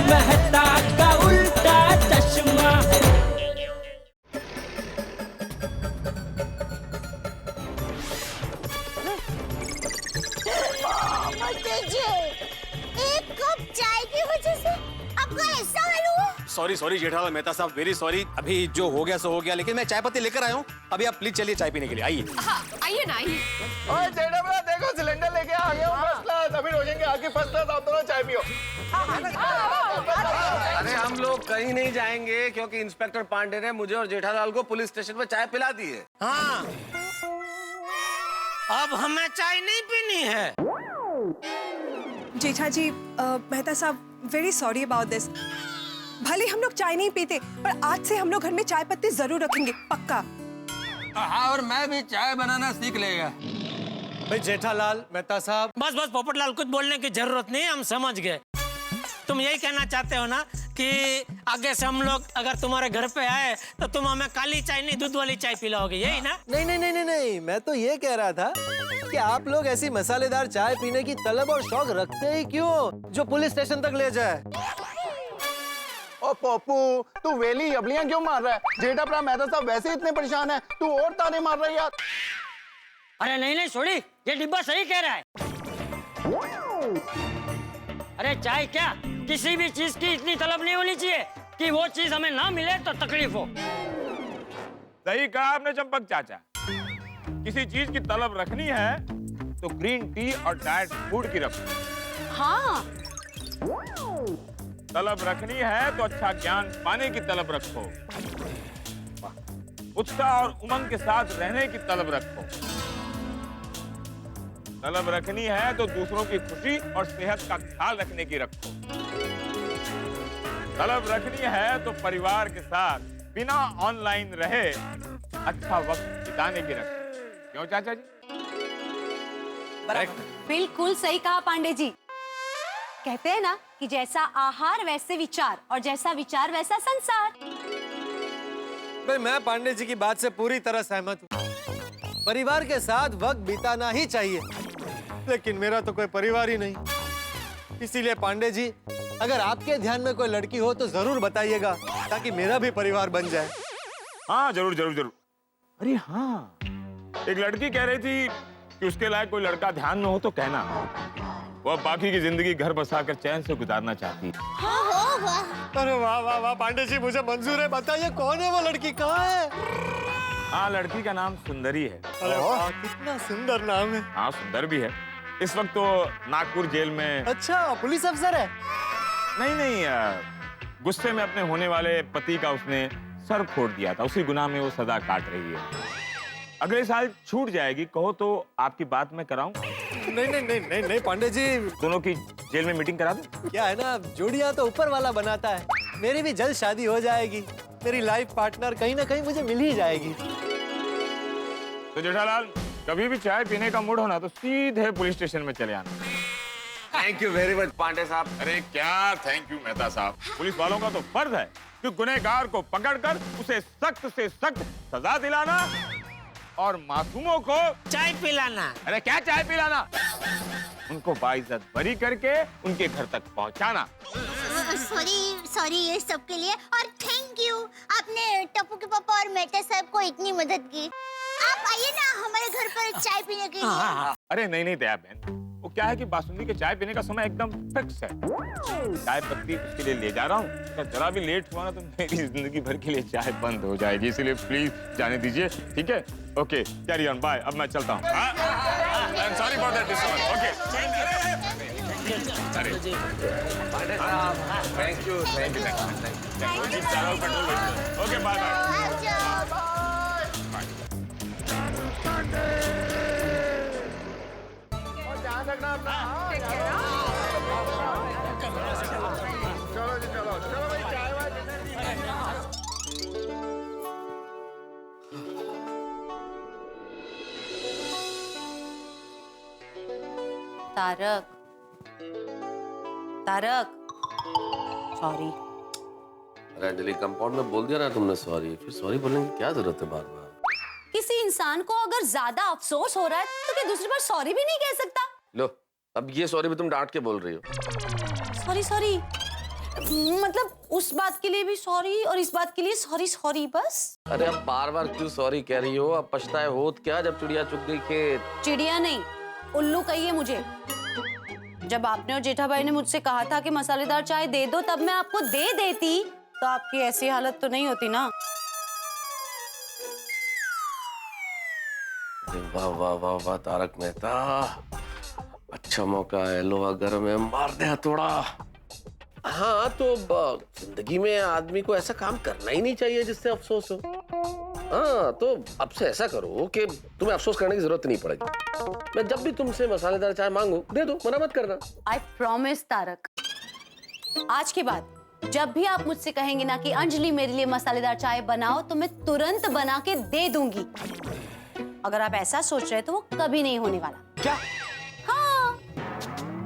मेहता का उल्टा चश्मा। एक कप चाय की वजह से आपका ऐसा हाल हुआ? सॉरी सॉरी जेठालाल मेहता साहब, वेरी सॉरी। अभी जो हो गया सो हो गया, लेकिन मैं चाय पत्ती लेकर आया हूँ। अभी आप प्लीज चलिए चाय पीने के लिए, आइए। हाँ, आइए ना, आइए। ओए जेठालाल देखो सिलेंडर लेके आ गया हूँ फर्स्ट क्लास। अभी रोजेंगे आके फर्स्ट क्लास, आप दोनों चाय पियो। अरे हम लोग कहीं नहीं जाएंगे क्योंकि इंस्पेक्टर पांडे ने मुझे और जेठालाल को पुलिस स्टेशन पर चाय पिला दी है। हाँ, अब हमें चाय नहीं पीनी है। जेठा जी, मेहता साहब, वेरी सॉरी अबाउट दिस। भले हम लोग चाय नहीं पीते, पर आज से हम लोग घर में चाय पत्ती जरूर रखेंगे, पक्का। हाँ, और मैं भी चाय बनाना सीख लेगा। भाई जेठालाल मेहता साहब, बस बस पोपटलाल, कुछ बोलने की जरूरत नहीं, हम समझ गए। तुम यही कहना चाहते हो ना कि आगे से हम लोग अगर तुम्हारे घर पे आए तो तुम हमें काली चाय नहीं दूध वाली चाय पिलाओगे, यही ना? नहीं नहीं नहीं नहीं नहीं, मैं तो ये कह रहा था कि आप लोग ऐसी मसालेदार चाय पीने की तलब और शौक रखते ही क्यों जो पुलिस स्टेशन तक ले जाए। ओ पप्पू, तू वेली अबलियां क्यों मार रहा है? जेठा भरा मेहता साहब वैसे इतने परेशान है, तू और ताने मार रहा है यार। अरे नहीं नहीं छोड़ी, ये डिब्बा सही कह रहा है। अरे चाय क्या, किसी भी चीज की इतनी तलब नहीं होनी चाहिए कि वो चीज हमें ना मिले तो तकलीफ हो। सही कहा आपने चंपक चाचा। किसी चीज की तलब रखनी है तो ग्रीन टी और डाइट फूड की रखो। हाँ। तलब रखनी है तो अच्छा ज्ञान पाने की तलब रखो। उत्साह और उमंग के साथ रहने की तलब रखो। तलब रखनी है तो दूसरों की खुशी और सेहत का ख्याल रखने की रखो। तलब रखनी है तो परिवार के साथ बिना ऑनलाइन रहे अच्छा वक्त बिताने की रखो। क्यों चाचा जी? बिल्कुल सही कहा पांडे जी। कहते हैं ना कि जैसा आहार वैसे विचार, और जैसा विचार वैसा संसार। भाई मैं पांडे जी की बात से पूरी तरह सहमत हूँ। परिवार के साथ वक्त बिताना ही चाहिए, लेकिन मेरा तो कोई परिवार ही नहीं। इसीलिए पांडे जी, अगर आपके ध्यान में कोई लड़की हो तो जरूर बताइएगा, ताकि मेरा भी परिवार बन जाए। हाँ जरूर जरूर जरूर। अरे हाँ, एक लड़की कह रही थी कि उसके लायक कोई लड़का ध्यान में हो तो कहना। वो अब बाकी की जिंदगी घर बसाकर चैन से गुजारना चाहती है। अरे वाह वाह वाह पांडे जी, मुझे मंजूर है। बताइए कौन है वो लड़की, कहाँ है? हाँ, लड़की का नाम सुंदरी है। अरे वाह, कितना सुंदर नाम है। हाँ सुंदर भी है। इस वक्त तो नागपुर जेल में। अच्छा, पुलिस अफसर है? नहीं नहीं, गुस्से में अपने होने वाले पति का उसने सर फोड़ दिया था, उसी गुनाह में वो सजा काट रही है। अगले साल छूट जाएगी, कहो तो आपकी बात मैं कराऊं? नहीं नहीं नहीं नहीं नहीं पांडे जी, दोनों की जेल में मीटिंग करा दूं? क्या है ना, जोड़ियां तो ऊपर वाला बनाता है। मेरी भी जल्द शादी हो जाएगी, मेरी लाइफ पार्टनर कहीं ना कहीं मुझे मिल ही जाएगी। तो जेठालाल, कभी भी चाय पीने का मूड होना तो सीधे पुलिस स्टेशन में चले आना। Thank you very much Pandey साहब। अरे क्या थैंक यू मेहता साहब। पुलिस वालों का तो फर्ज है कि गुनहगार को पकड़कर उसे सख्त से सख्त सजा दिलाना और मासूमों को चाय पिलाना। अरे क्या चाय पिलाना, उनको बाइज्जत बरी करके उनके घर तक पहुंचाना। सॉरी सॉरी ये सब के लिए, और थैंक यू, आपने टप्पू के पापा और मेहता साहब को इतनी मदद की। आप आइए ना हमारे घर पर चाय पीने के लिए। अरे नहीं नहीं दया बहन, वो क्या है कि बासुंदी के चाय पीने का समय एकदम फिक्स है। चाय पत्ती उसके लिए ले जा रहा हूँ, अगर जरा भी लेट हुआ ना तो मेरी जिंदगी भर के लिए चाय बंद हो जाएगी, इसलिए प्लीज जाने दीजिए, ठीक है? Okay, carry on, bye. अब मैं चलता हूँ। Sorry for that disturbance. Okay, अरे पांडे साहब, thank you thank you thank you. Okay bye bye. ध्यान रखना अपना। चलो जी चलो चलो भाई, चाय वाय तारक, तारक, सॉरी। अरे अंजलि, कंपाउंड में बोल दिया ना तुमने सॉरी, फिर सॉरी बोलने की क्या जरूरत है बार बार? किसी इंसान को अगर ज्यादा अफसोस हो रहा है तो क्या दूसरी बार सॉरी भी नहीं कह सकता? लो, अब ये सॉरी भी तुम डांट के बोल रही हो। सॉरी सॉरी, मतलब उस बात के लिए भी सॉरी और इस बात के लिए सॉरी सॉरी बस। अरे अब बार बार क्यों सॉरी कह रही हो? अब पछताए होत क्या जब चिड़िया चुग गई खेत? चिड़िया नहीं, उल्लू कहिए मुझे। जब आपने और जेठा भाई ने मुझसे कहा था कि मसालेदार चाय दे दो, तब मैं आपको दे देती तो आपकी ऐसी हालत तो नहीं होती ना। वाह वाह वाह वाह तारक मेहता, अच्छा मौका है, लोहा गर्म है, मार दे हथौड़ा। हाँ तो जिंदगी में आदमी को ऐसा काम करना ही नहीं चाहिए जिससे अफसोस हो। हाँ तो अब से ऐसा करो कि तुम्हें अफसोस करने की जरूरत नहीं पड़ेगी। मैं जब भी तुमसे मसालेदार चाय मांगू दे दो, मना मत करना। आई प्रॉमिस तारक, आज के बाद जब भी आप मुझसे कहेंगे ना कि अंजलि मेरे लिए मसालेदार चाय बनाओ, तो मैं तुरंत बना के दे दूंगी। अगर आप ऐसा सोच रहे तो वो कभी नहीं होने वाला। क्या? हाँ।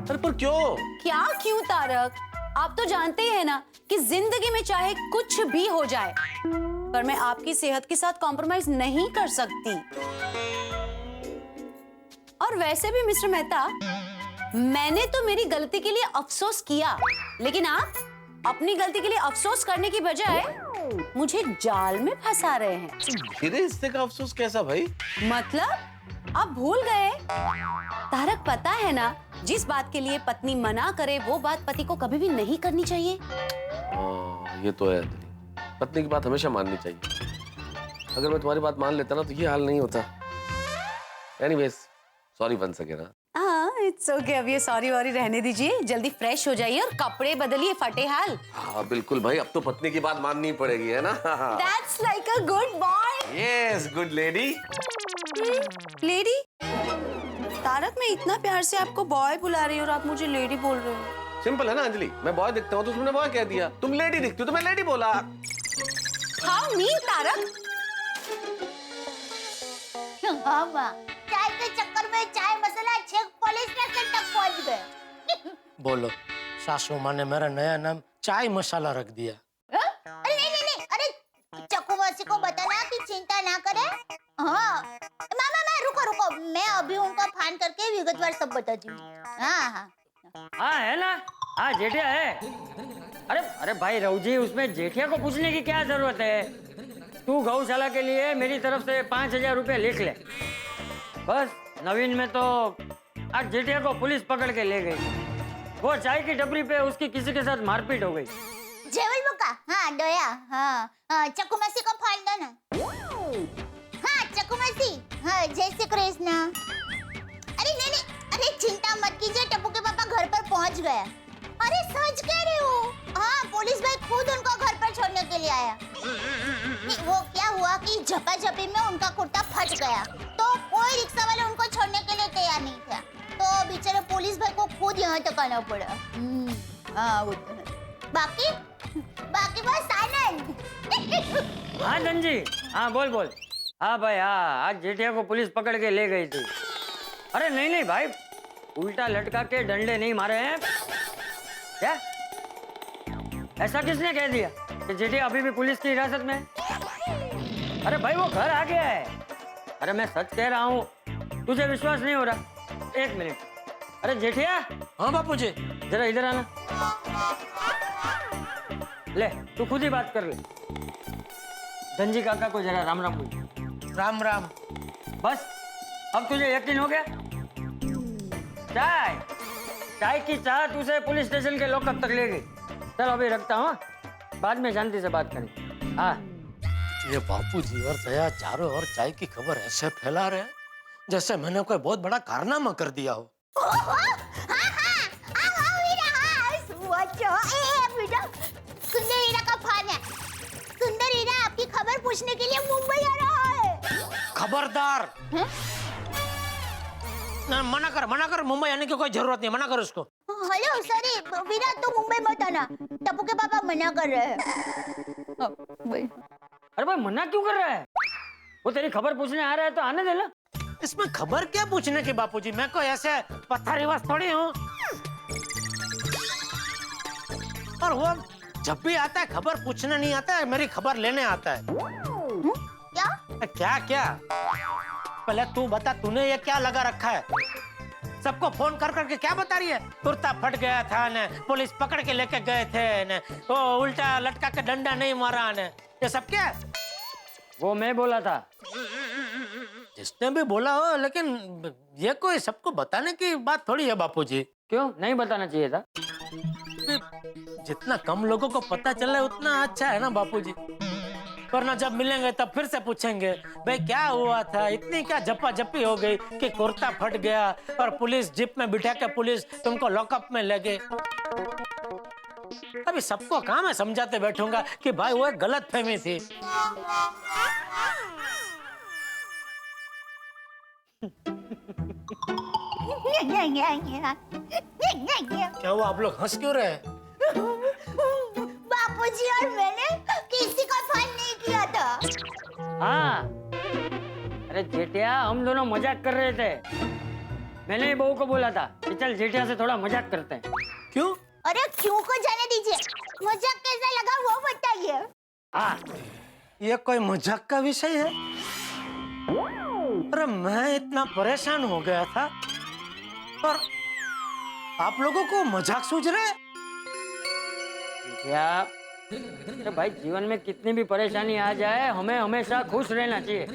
अरे पर क्यों? क्या क्यों तारक? आप तो जानते हैं ना कि जिंदगी में चाहे कुछ भी हो जाए, पर मैं आपकी सेहत के साथ कॉम्प्रोमाइज नहीं कर सकती। और वैसे भी मिस्टर मेहता, मैंने तो मेरी गलती के लिए अफसोस किया, लेकिन आप अपनी गलती के लिए अफसोस करने की बजाय मुझे जाल में फंसा रहे हैं। मेरे हिस्से का अफसोस कैसा भाई? मतलब आप भूल गए? तारक, पता है ना, जिस बात के लिए पत्नी मना करे वो बात पति को कभी भी नहीं करनी चाहिए। ये तो है, पत्नी की बात हमेशा माननी चाहिए। अगर मैं तुम्हारी बात मान लेता ना तो ये हाल नहीं होता। Anyways, sorry once again. हाँ, इट्स ओके। अब ये सॉरी वॉरी रहने दीजिए, जल्दी फ्रेश हो जाइए और कपड़े बदलिए, फटे हाल। हाँ बिल्कुल भाई, अब तो पत्नी की बात माननी पड़ेगी, है ना? That's like a good boy. Yes, good lady. Lady? Tarak, मैं इतना प्यार से आपको बॉय बुला रही हूँ और आप मुझे लेडी बोल रहे हो। सिंपल है ना अंजलि, मैं बॉय दिखता हूँ तो तुमने बॉय कह दिया, तुम लेडी दिखती हो तो मैं लेडी बोला। How mean, Tarak? हाँ माँ, चाय के चक्कर में चाय मसाला छेक पुलिस स्टेशन तक पहुँच गए। बोलो, सासू माँ ने मेरा नया नाम चाय मसाला रख दिया। अरे नहीं, अरे चक्कू मासी को बताना कि चिंता ना करे। हाँ मामा, रुको, मैं अभी उनका फोन करके विगतवार सब बताती हूँ। हाँ है ना? हाँ जेठिया है। अरे भाई रघुजी, उसमें जेठिया को पूछने की क्या जरूरत है? तू गौशाला के लिए मेरी तरफ से 5,000 रुपए लिख ले बस। नवीन में तो आज जेठिया को पुलिस पकड़ के ले गई। वो चाय की डबरी पे उसकी किसी के साथ मारपीट हो गई। जेवल बुका, हाँ डोया, हाँ चक्कू मासी को फोन दो ना। हाँ चक्कू मासी, हाँ जय श्री कृष्ण। अरे नहीं, अरे चिंता मत कीजिए, टप्पू के पापा घर पर पहुंच गया। अरे सच कह रहे हो? हाँ, पुलिस भाई खुद उनको घर पर छोड़ने के लिए आया। वो क्या हुआ कि झपाझपी में उनका कुर्ता फट गया, तो कोई रिक्शा वाले उनको छोड़ने के लिए तैयार नहीं था, तो बेचारे पुलिस भाई को खुद यहाँ तक आना पड़ा। हाँ वो तो है। बाकी बस आनंद। हाँ धनजी, हाँ बोल। हाँ भाई, हाँ आज जेठिया को पुलिस पकड़ के ले गई थी। अरे नहीं भाई, उल्टा लटका के डंडे नहीं मारे हैं। क्या? ऐसा किसने कह दिया कि जेठिया अभी भी पुलिस की हिरासत में है? अरे भाई वो घर आ गया है। अरे मैं सच कह रहा हूँ, तुझे विश्वास नहीं हो रहा? एक मिनट। अरे जेठिया। हाँ बापूजी। जरा इधर आना। ले, तू खुद ही बात कर ले। धनजी काका को जरा राम राम बोल। राम राम। बस अब तुझे यकीन हो गया? चाय की चाहत उसे पुलिस स्टेशन के लॉकअप तक ले गई। चल अभी रखता हूँ, बाद में शांति से बात करेंगे। हाँ ये बापूजी और दया चारों ओर चाय की खबर ऐसे फैला रहे हैं जैसे मैंने कोई बहुत बड़ा कारनामा कर दिया हो। सुंदर हीरा का फोन है। सुंदर हीरा आपकी खबर पूछने के लिए मुंबई आ रहा है। खबरदार। ना, मना कर, मुंबई आने की कोई जरूरत नहीं, मना कर उसको। हेलो सॉरी वीरा, तू मुंबई मत आना, टप्पू के पापा मना कर रहे हैं। अरे भाई मना क्यों कर रहा है? वो तेरी खबर पूछने आ रहा है तो आने दे ना। इसमें खबर क्या पूछने की बापूजी, मैं कोई ऐसे पत्थर थोड़ी हूँ। और वो जब भी आता है खबर पूछने नहीं आता है, मेरी खबर लेने आता है। क्या? क्या? पहले तू बता, तूने ये क्या लगा रखा है? सबको फोन कर करके क्या बता रही है? कुर्ता फट गया था ने, पुलिस पकड़ के लेके गए थे ने, वो उल्टा लटका के डंडा नहीं मारा ने, ये सब क्या? वो मैं बोला था। जिसने भी बोला हो, लेकिन ये कोई सबको बताने की बात थोड़ी है बापूजी। क्यों नहीं बताना चाहिए था? जितना कम लोगों को पता चले उतना अच्छा है ना बापूजी। वरना जब मिलेंगे तब फिर से पूछेंगे भाई क्या हुआ था, इतनी क्या झप्पा झप्पी हो गई कि कुर्ता फट गया और पुलिस जीप में बिठा के पुलिस तुमको लॉकअप में ले गई। अभी सबको कहाँ मैं समझाते बैठूंगा कि भाई वो एक गलत फहमी थी। क्या हुआ, आप लोग हंस क्यों रहे हैं? बापूजी और मैंने किसी का फोन नहीं किया था। हाँ, अरे जेठिया हम दोनों मजाक कर रहे थे। मैंने ही बहू को बोला था कि चल जेठिया से थोड़ा मजाक करते हैं। क्यों? अरे क्यों को जाने दीजिए, मजाक कैसा लगा वो बताइए। हाँ, ये कोई मजाक का विषय है? अरे मैं इतना परेशान हो गया था और आप लोगों को मजाक सूझ रहे हैं? जेठिया, अरे भाई जीवन में कितनी भी परेशानी आ जाए हमें हमेशा खुश रहना चाहिए।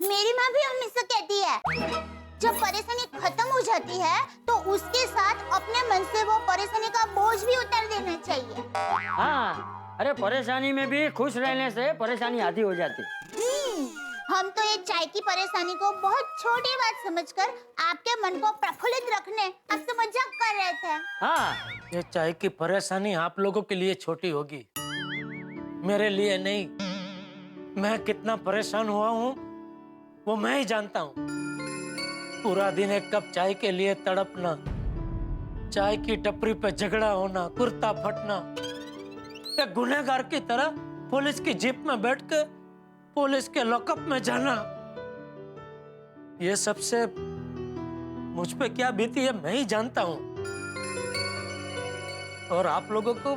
मेरी माँ भी हमेशा कहती है जब परेशानी खत्म हो जाती है तो उसके साथ अपने मन से वो परेशानी का बोझ भी उतार देना चाहिए। हाँ, अरे परेशानी में भी खुश रहने से परेशानी आधी हो जाती। हम तो ये चाय की परेशानी को बहुत छोटी बात समझकर आपके मन को प्रफुल्लित रखने आपसे मजाक कर रहे थे। हाँ, ये चाय की परेशानी आप लोगों के लिए छोटी होगी, मेरे लिए नहीं। मैं कितना परेशान हुआ हूँ वो मैं ही जानता हूँ। पूरा दिन एक कप चाय के लिए तड़पना, चाय की टपरी पे झगड़ा होना, कुर्ता फटना, एक गुनहगार की तरह पुलिस की जीप में बैठ के पुलिस के लॉकअप में जाना, ये सबसे मुझ पे क्या बीती है मैं ही जानता हूँ। और आप लोगों को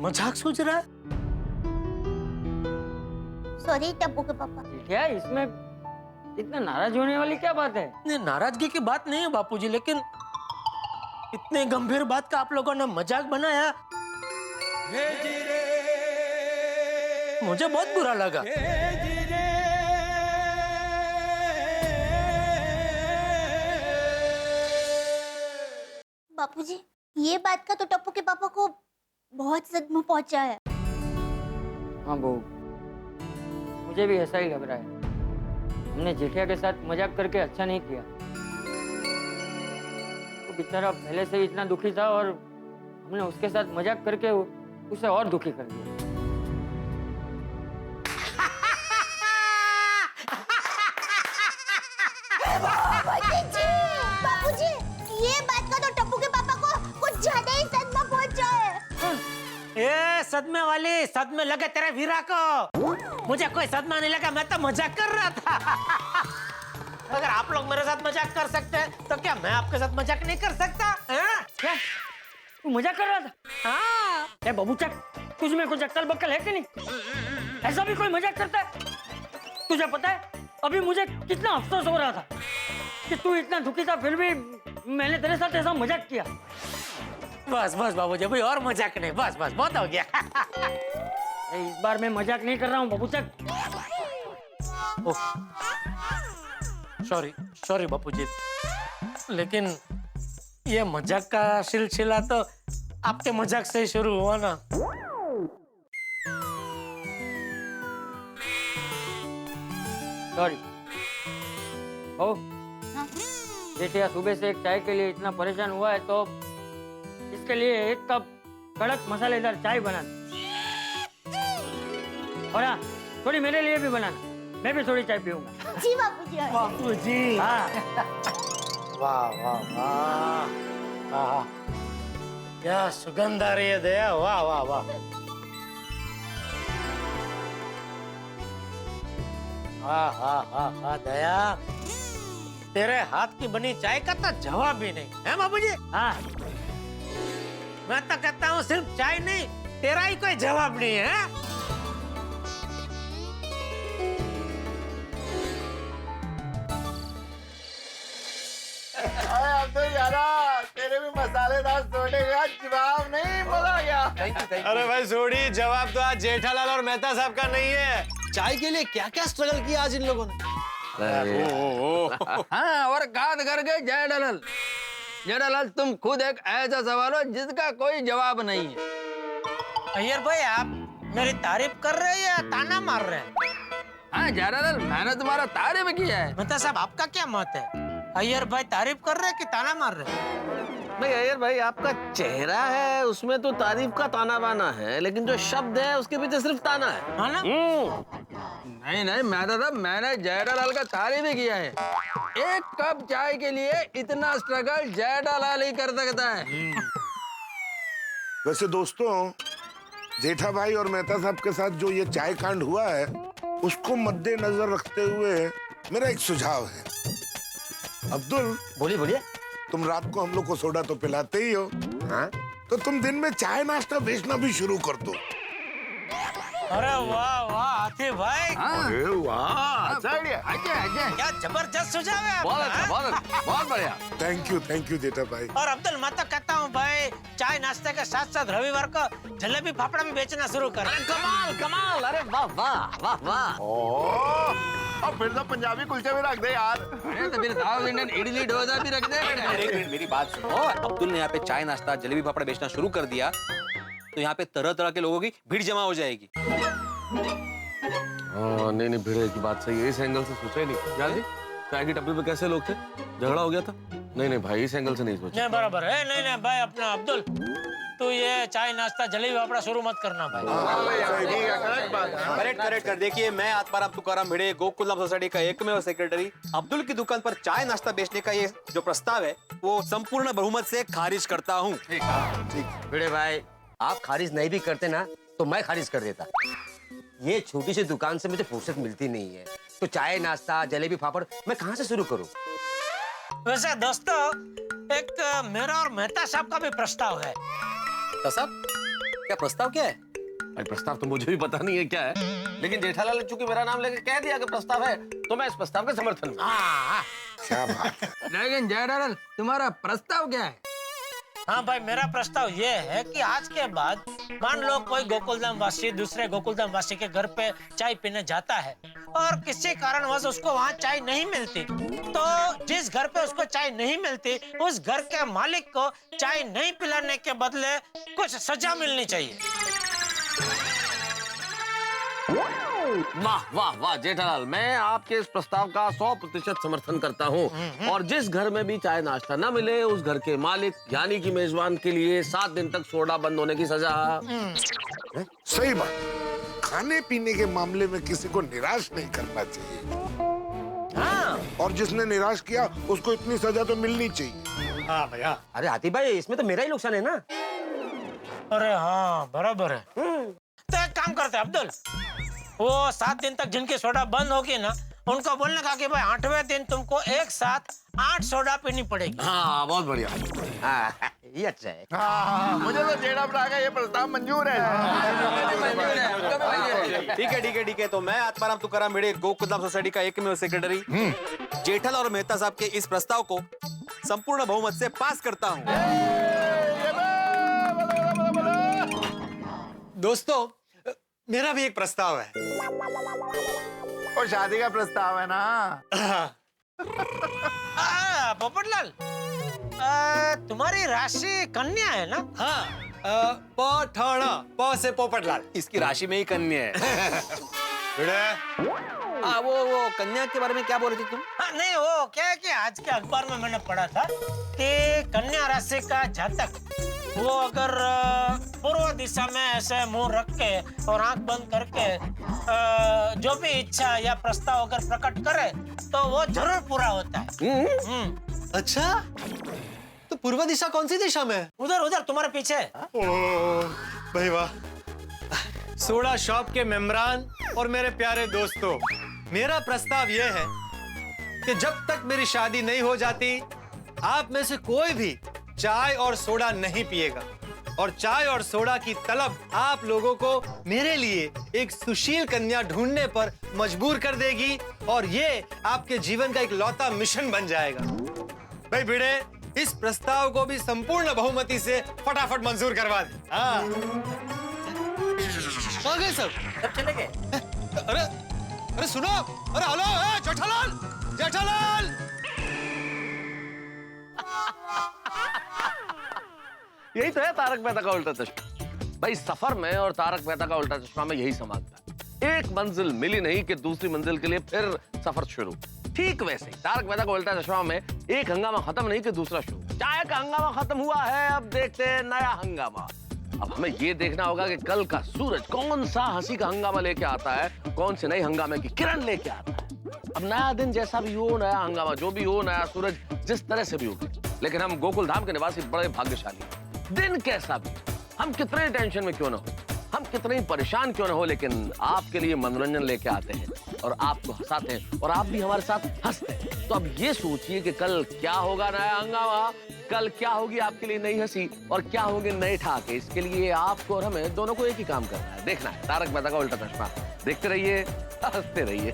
मजाक सूझ रहा है? सॉरी टप्पू के पापा। जेठिया, इसमें इतना नाराज होने वाली क्या बात है? नहीं, नाराजगी की बात नहीं है बापूजी, लेकिन इतने गंभीर बात का आप लोगों ने मजाक बनाया, मुझे बहुत बुरा लगा। बापूजी, ये बात का तो टप्पू के पापा को बहुत सदमा पहुंचा है। हाँ बहू, मुझे भी ऐसा ही लग रहा है। हमने जेठिया के साथ मजाक करके अच्छा नहीं किया। वो बेचारा पहले से ही इतना दुखी था और हमने उसके साथ मजाक करके उसे और दुखी कर दिया। बापूजी, ये बात का तो टप्पू के पापा को कुछ ज्यादा ही सदमा पहुंचा है। ये सदमे वाली, सदमे लगे तेरे वीरा को। मुझे कोई सदमा नहीं लगा, मैं तो मजाक कर रहा था। अगर आप लोग मेरे साथ मजाक कर सकते हैं तो क्या मैं आपके साथ मजाक नहीं कर सकता? हाँ? क्या तू मजाक कर रहा था? हाँ। बबूचक, तुझ में कुछ अक्ल बक्कल है कि नहीं? ऐसा भी कोई मजाक करता है? तुझे पता है अभी मुझे कितना अफसोस हो रहा था कि तू इतना दुखी था, फिर भी मैंने तेरे साथ ऐसा मजाक किया। बस बस बाबूजी, अभी और मजाक नहीं, बस बस बहुत हो गया। इस बार मैं मजाक नहीं कर रहा हूँ बबूचक। सॉरी सॉरी बापूजी, लेकिन ये मजाक का सिलसिला तो आपके मजाक से ही शुरू हुआ ना। सॉरी। ओ, जेठिया सुबह से एक चाय के लिए इतना परेशान हुआ है तो इसके लिए एक कप कड़क मसालेदार चाय बनाना, और हाँ थोड़ी मेरे लिए भी बनाना, मैं भी थोड़ी चाय पीऊंगा। जी बापूजी। बापूजी, हाँ। वाह वाह वाह, वाह, क्या सुगंध आ रही है दया, वाह वाह वाह। हाँ हाँ हाँ हाँ दया, तेरे हाथ की बनी चाय का तो जवाब ही नहीं है बाबूजी। हाँ, मैं तो कहता हूँ सिर्फ चाय नहीं, तेरा ही कोई जवाब नहीं है। यारा, तेरे भी मसालेदार सोडे का जवाब नहीं बोला गया। अरे भाई सोडी, जवाब तो आज जेठालाल और मेहता साहब का नहीं है। चाय के लिए क्या क्या स्ट्रगल किया आज इन लोगों ने। हाँ, और काट करके जेठालाल, जेठालाल तुम खुद एक ऐसा सवाल हो जिसका कोई जवाब नहीं है। अय्यर भाई, आप मेरी तारीफ कर रहे हैं या ताना मार रहे हैं? हाँ जेठालाल, मैंने तुम्हारा तारीफ किया है। मेहता साहब, आपका क्या मत है? अय्यर भाई तारीफ कर रहे हैं कि ताना मार रहे हैं? नहीं अय्यर भाई, आपका चेहरा है उसमें तो तारीफ का ताना बाना है, लेकिन जो शब्द है उसके पीछे सिर्फ ताना है। हाँ ना? नहीं नहीं, मैंने जेठालाल का तारीफ ही किया है। एक कप चाय के लिए इतना स्ट्रगल जेठालाल ही कर सकता है। वैसे दोस्तों, जेठा भाई और मेहता साहब के साथ जो ये चाय कांड हुआ है उसको मद्देनजर रखते हुए मेरा एक सुझाव है। अब्दुल, बोलिए बोलिए। तुम रात को हम लोग को सोडा तो पिलाते ही हो, हाँ? तो तुम दिन में चाय नाश्ता बेचना भी शुरू कर दो। अरे वाह वाह आतिफ भाई, अरे वाह, अच्छा आइडिया। अच्छा क्या जबरदस्त सुझाव है बहुत आपका, अच्छा, हाँ? बहुत बढ़िया। थैंक यू जेठा भाई। और अब्दुल, मैं तो कहता हूँ भाई, चाय नाश्ते के साथ साथ रविवार को जलेबी फाफड़ा भी बेचना शुरू कर। कमाल कमाल, अरे वाह वाह वाह वाह। अब फिर तो पंजाबी कुलचे भी रख दे यार। अरे तो फिर साउथ इंडियन इडली डोसा भी रख दे। एक मिनट मेरी बात सुनो। अब्दुल ने यहाँ पे चाय नाश्ता जलेबी फाफड़ा बेचना शुरू कर दिया तो यहाँ पे तरह तरह के लोगों की भीड़ जमा हो जाएगी। नहीं भिड़े की बात सही है, इस एंगल से सोचा ही नहीं। क्या जी, चाय की टपरी पे कैसे लोग थे, झगड़ा हो गया था? नहीं भाई, इस एंगल से नहीं सोचा। नहीं बराबर है। नहीं भाई, अपना अब्दुल, तू ये चाय नाश्ता जलेबी फाफड़ा शुरू मत करना भाई। करेक्ट कर। देखिए, मैं आत्माराम तुकाराम भिड़े, गोकुलधाम सोसाइटी का एकमेव सेक्रेटरी, अब्दुल की दुकान पर चाय नाश्ता बेचने का ये जो प्रस्ताव है वो संपूर्ण बहुमत से खारिज करता हूँ। भिड़े भाई, आप खारिज नहीं भी करते ना तो मैं खारिज कर देता। ये छोटी सी दुकान से मुझे फुर्सत मिलती नहीं है, तो चाय नाश्ता जलेबी फाफड़ मैं कहाँ से शुरू करूँ? वैसे दोस्तों, एक मेरा और मेहता साहब का भी प्रस्ताव है। तो साहब, क्या प्रस्ताव क्या है? प्रस्ताव तो मुझे भी पता नहीं है क्या है, लेकिन जेठालाल ने चूंकि मेरा नाम लेकर कह दिया कि प्रस्ताव है, तो मैं इस प्रस्ताव के समर्थन में। क्या बात है। लेकिन जेठालाल, तुम्हारा प्रस्ताव क्या है? हाँ भाई, मेरा प्रस्ताव ये है कि आज के बाद मान लो कोई गोकुलधाम वासी दूसरे गोकुलधाम वासी के घर पे चाय पीने जाता है और किसी कारणवश उसको वहाँ चाय नहीं मिलती, तो जिस घर पे उसको चाय नहीं मिलती उस घर के मालिक को चाय नहीं पिलाने के बदले कुछ सजा मिलनी चाहिए। वाह वाह वाह जेठालाल, मैं आपके इस प्रस्ताव का 100% समर्थन करता हूँ। और जिस घर में भी चाय नाश्ता न मिले उस घर के मालिक यानी कि मेजबान के लिए 7 दिन तक सोडा बंद होने की सजा। सही बात। खाने पीने के मामले में किसी को निराश नहीं करना चाहिए। हाँ। और जिसने निराश किया उसको इतनी सजा तो मिलनी चाहिए। हाँ भैया। अरे आतिफ भाई, इसमें तो मेरा ही नुकसान है ना। अरे हाँ, बराबर है। तो एक काम करते हैं अब्दुल, वो 7 दिन तक जिनकी सोडा बंद होगी ना, उनको बोलने का कि भाई 8वें दिन तुमको एक साथ 8 सोडा पीनी पड़ेगी। हाँ, बहुत बढ़िया। हाँ, ये अच्छा है। हाँ, मुझे तो जेठा भरा का ये प्रस्ताव मंजूर है। ठीक है। तो मैं आत्माराम तुकाराम भिड़े, गोकुलधाम सोसाइटी का एकमेव सेक्रेटरी, जेठालाल और मेहता साहब के इस प्रस्ताव को संपूर्ण बहुमत से पास करता हूँ। दोस्तों, मेरा भी एक प्रस्ताव है। और शादी का प्रस्ताव है ना। पोपटलाल, तुम्हारी राशि कन्या है ना? हाँ, पठाना, प से पोपटलाल। इसकी राशि में ही कन्या है। हाँ, वो कन्या के बारे में क्या बोल रही थी तुम? हाँ, नहीं, वो क्या है कि आज के अखबार में मैंने पढ़ा था कि कन्या राशि का जातक वो अगर पूर्व दिशा में ऐसे मुंह रख के और आंख बंद करके जो भी इच्छा या प्रस्ताव अगर प्रकट करे तो वो जरूर पूरा होता है। अच्छा, तो पूर्व दिशा कौन सी दिशा में है? उधर तुम्हारे पीछे। भाई वाह। सोडा शॉप के मेम्बरान और मेरे प्यारे दोस्तों, मेरा प्रस्ताव यह है कि जब तक मेरी शादी नहीं हो जाती आप में से कोई भी चाय और सोडा नहीं पिएगा, और चाय और सोडा की तलब आप लोगों को मेरे लिए एक सुशील कन्या ढूंढने पर मजबूर कर देगी और ये आपके जीवन का एक लौता मिशन बन जाएगा। भाई भिड़े, इस प्रस्ताव को भी संपूर्ण बहुमति से फटाफट मंजूर करवा दे। हाँ। आ गए सब चले गए। अरे अरे सुनो, अरे हेलो, जेठालाल, जेठालाल। यही तो है तारक मेहता का उल्टा चश्मा। भाई सफर में और तारक मेहता का उल्टा चश्मा में यही समानता है। एक मंजिल मिली नहीं कि दूसरी मंजिल के लिए फिर सफर शुरू। ठीक वैसे ही तारक मेहता का उल्टा चश्मा में एक हंगामा खत्म नहीं कि दूसरा शुरू। चाय का हंगामा खत्म हुआ है, अब देखते हैं नया हंगामा। अब हमें ये देखना होगा कि कल का सूरज कौन सा हंसी का हंगामा लेके आता है, कौन से नए हंगामे की किरण लेके आता है। अब नया दिन जैसा भी हो, नया हंगामा जो भी हो, नया सूरज जिस तरह से भी उगे, लेकिन हम गोकुल धाम के निवासी बड़े भाग्यशाली हैं। दिन कैसा भी, हम कितने टेंशन में क्यों ना हो, हम कितने ही परेशान क्यों ना हो, लेकिन आपके लिए मनोरंजन लेके आते हैं और आपको हंसाते हैं और आप भी हमारे साथ हंसते हैं। तो अब ये सोचिए कि कल क्या होगा नया हंगामा, कल क्या होगी आपके लिए नई हंसी और क्या होंगे नए ठाके। इसके लिए आपको और हमें दोनों को एक ही काम करना है, देखना है तारक मेहता का उल्टा चश्मा। देखते रहिए, हंसते रहिए।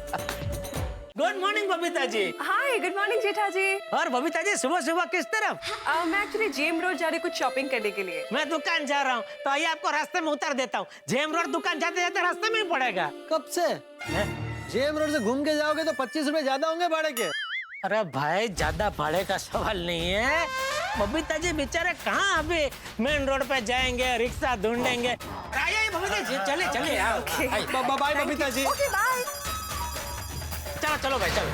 Good morning Babita ji. हाय, गुड मॉर्निंग जेठा जी। और बबीता जी सुबह सुबह किस तरफ? मैं एक्चुअली जेम रोड जा रही कुछ शॉपिंग करने के लिए। मैं दुकान जा रहा हूँ, तो आइए आपको रास्ते में उतार देता हूँ। जेम रोड दुकान जाते जाते रास्ते में ही पड़ेगा। कब से? जेम रोड से घूम के जाओगे तो 25 रुपए ज्यादा होंगे भाड़े के। अरे भाई ज्यादा भाड़े का सवाल नहीं है। बबीता जी बेचारे कहाँ अभी मेन रोड पे जाएंगे, रिक्शा ढूंढेंगे। आइए बबीता जी, चले चले यार। Bye Babita ji. Okay bye. चलो चलो भाई चलो।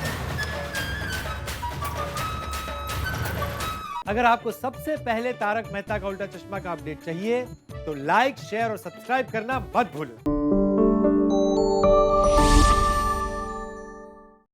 अगर आपको सबसे पहले तारक मेहता का उल्टा चश्मा का अपडेट चाहिए तो लाइक, शेयर और सब्सक्राइब करना मत भूलो।